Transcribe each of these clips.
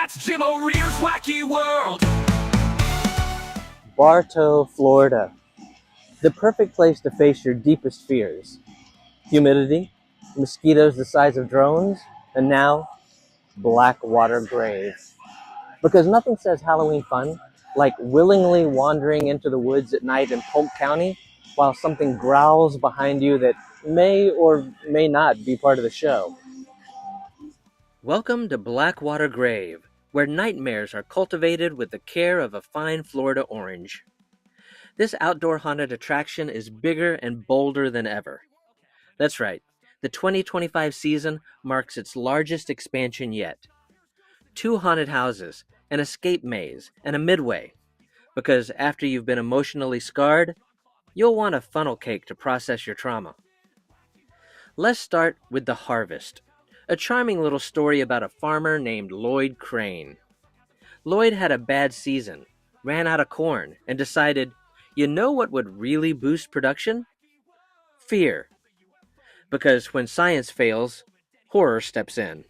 That's Jim O'Rear's Wacky World. Bartow, Florida. The perfect place to face your deepest fears. Humidity, mosquitoes the size of drones, and now, Blackwater Grave. Because nothing says Halloween fun like willingly wandering into the woods at night in Polk County while something growls behind you that may or may not be part of the show. Welcome to Blackwater Grave, where nightmares are cultivated with the care of a fine Florida orange. This outdoor haunted attraction is bigger and bolder than ever. That's right, the 2025 season marks its largest expansion yet. 2 haunted houses, an escape maze, and a midway. Because after you've been emotionally scarred, you'll want a funnel cake to process your trauma. Let's start with The Harvest, a charming little story about a farmer named Lloyd Crane. Lloyd had a bad season, ran out of corn, and decided, you know what would really boost production? Fear. Because when science fails, horror steps in.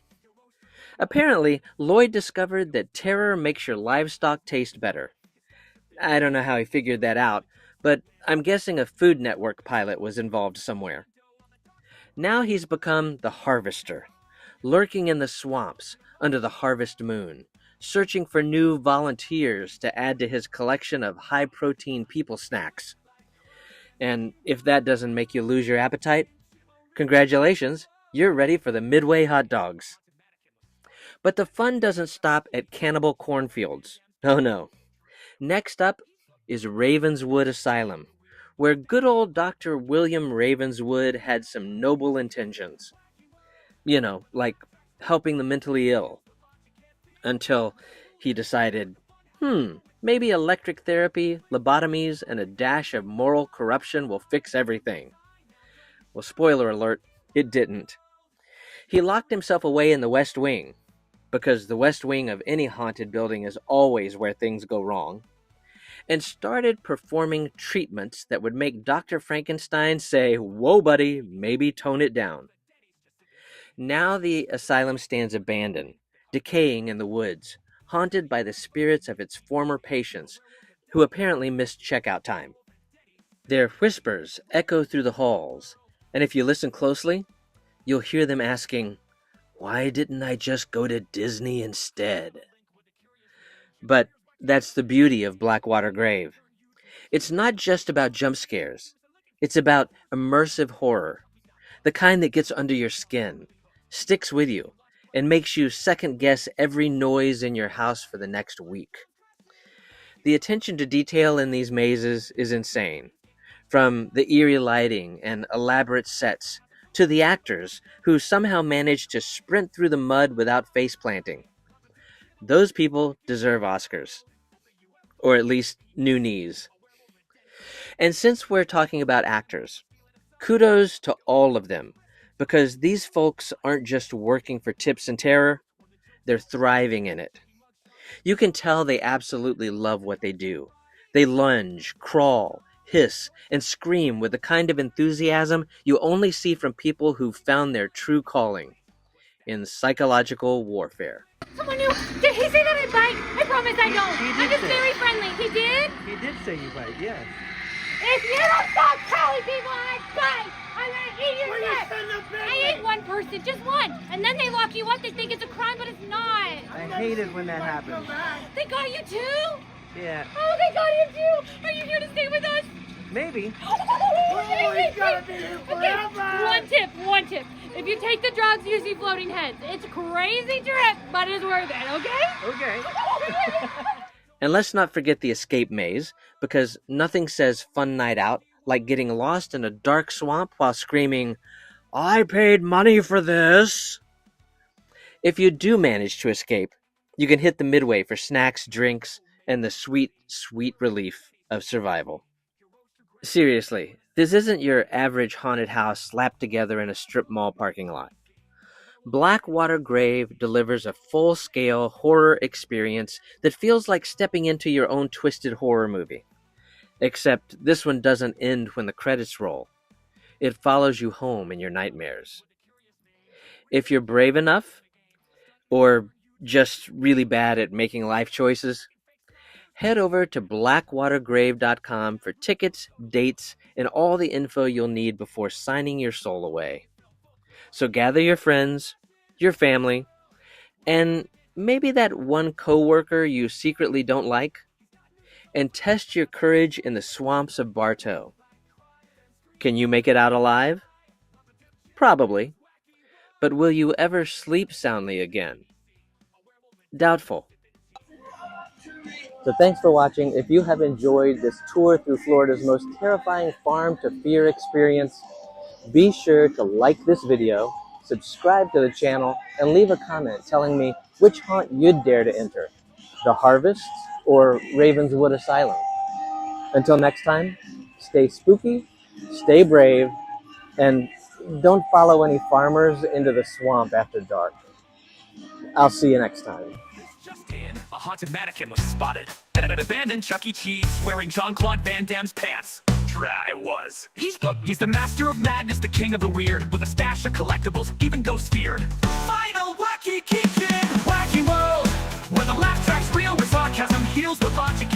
Apparently, Lloyd discovered that terror makes your livestock taste better. I don't know how he figured that out, but I'm guessing a Food Network pilot was involved somewhere. Now he's become the harvester, lurking in the swamps under the harvest moon, searching for new volunteers to add to his collection of high-protein people snacks. And if that doesn't make you lose your appetite, congratulations, you're ready for the Midway hot dogs. But the fun doesn't stop at cannibal cornfields. Oh no. Next up is Ravenswood Asylum, where good old Dr. William Ravenswood had some noble intentions. You know, like helping the mentally ill. Until he decided, maybe electric therapy, lobotomies, and a dash of moral corruption will fix everything. Well, spoiler alert, it didn't. He locked himself away in the West Wing, because the West Wing of any haunted building is always where things go wrong, and started performing treatments that would make Dr. Frankenstein say, whoa, buddy, maybe tone it down. Now the asylum stands abandoned, decaying in the woods, haunted by the spirits of its former patients, who apparently missed checkout time. Their whispers echo through the halls, and if you listen closely, you'll hear them asking, why didn't I just go to Disney instead? But that's the beauty of Blackwater Grave. It's not just about jump scares. It's about immersive horror, the kind that gets under your skin, sticks with you, and makes you second-guess every noise in your house for the next week. The attention to detail in these mazes is insane, from the eerie lighting and elaborate sets to the actors who somehow manage to sprint through the mud without face planting. Those people deserve Oscars. Or at least new knees. And since we're talking about actors, kudos to all of them, because these folks aren't just working for tips and terror, they're thriving in it. You can tell they absolutely love what they do. They lunge, crawl, hiss, and scream with the kind of enthusiasm you only see from people who've found their true calling in psychological warfare. Someone new. Did he say that I bite? I promise I don't. I'm just very friendly. He did? He did say you bite, yes. If you don't stop telling people I bite, I'm gonna eat your neck. I ate one person, just one. And then they lock you up. They think it's a crime, but it's not. I hate it when that happens. They got you too? Yeah, Oh, they got you too. Are you here to stay with us? maybe. He's gonna be here forever. One tip. If you take the drugs, you see floating heads. It's a crazy trip, but it's worth it, okay? Okay. And let's not forget the escape maze, because nothing says fun night out like getting lost in a dark swamp while screaming, I paid money for this. If you do manage to escape, you can hit the midway for snacks, drinks, and the sweet, sweet relief of survival. Seriously, this isn't your average haunted house slapped together in a strip mall parking lot. Blackwater Grave delivers a full-scale horror experience that feels like stepping into your own twisted horror movie. Except this one doesn't end when the credits roll. It follows you home in your nightmares. If you're brave enough, or just really bad at making life choices? Head over to blackwatergrave.com for tickets, dates, and all the info you'll need before signing your soul away. So gather your friends, your family, and maybe that one coworker you secretly don't like, and test your courage in the swamps of Bartow. Can you make it out alive? Probably. But will you ever sleep soundly again? Doubtful. So thanks for watching. If you have enjoyed this tour through Florida's most terrifying farm to fear experience, be sure to like this video, subscribe to the channel, and leave a comment telling me which haunt you'd dare to enter, the Harvests or Ravenswood Asylum. Until next time, stay spooky, stay brave, and don't follow any farmers into the swamp after dark. I'll see you next time. Just in, a haunted mannequin was spotted at an abandoned Chuck E. Cheese wearing Jean-Claude Van Damme's pants. Try was. He's the master of madness, the king of the weird, with a stash of collectibles, even ghosts feared. Final wacky kitchen, wacky world, where the laugh track's real, where sarcasm heals with logic.